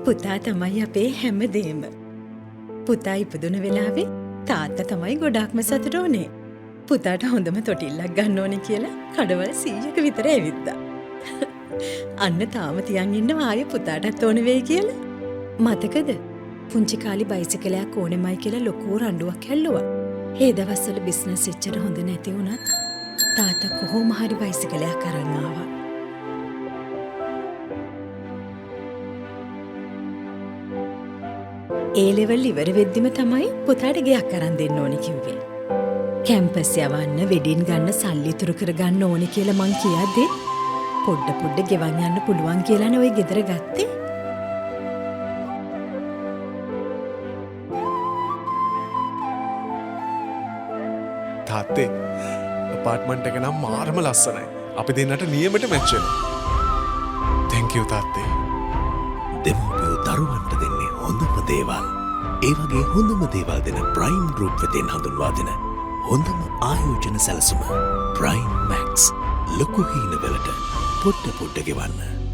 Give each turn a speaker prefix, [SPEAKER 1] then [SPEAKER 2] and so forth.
[SPEAKER 1] පුතා තමයි අපේ හැමදේම. පුතා ඉපදුන වෙලාවේ තාත්තා තමයි ගොඩාක්ම සතුට වුණේ. පුතාට හොඳම තොටිල්ලක් ගන්න ඕනේ කියලා කඩවල 100ක විතර ඇවිත්තා. අන්න තාම තියන් ඉන්නවා ආයේ පුතාටත් ඕන වෙයි කියලා. මතකද? පුංචි කාලේ බයිසිකලයක් ඕනෙමයි කියලා ලොකු රණ්ඩුවක් හැල්ලුවා. ඒ දවස්වල බිස්නස් එච්චර හොඳ නැති වුණත් තාත්තා කොහොම හරි බයිසිකලයක් අරන් ආවා. ඒ ලෙවල් ඉවර වෙද්දිම තමයි පුතාට ගෙයක් අරන් දෙන්න ඕනේ කිව්වේ. කැම්පස් යවන්න, වෙඩින් ගන්න සල්ලි ඉතුරු කරගන්න ඕනේ කියලා මං කියද්දී පොඩ ගෙවන් යන්න පුළුවන් කියලානේ ওই ගෙදර ගත්තේ.
[SPEAKER 2] තාත්තේ අපාර්ට්මන්ට් එක නම් මාරම ලස්සනයි. අපි දෙන්නට නියමට මැච් වෙනවා. thank you තාත්තේ.
[SPEAKER 3] දෙමව්පියෝ දරුවන්ට දෙන්නේ හොඳම දේවල්. ඒ වගේ හොඳම දේවල් දෙන ප්‍රයිම් ගෲප් වෙතින් හඳුන්වා දෙන හොඳම ආයෝජන සැලසුම ප්‍රයිම් මැක්ස්. ලොකු හීනවලට පොඩ ගෙවන්න.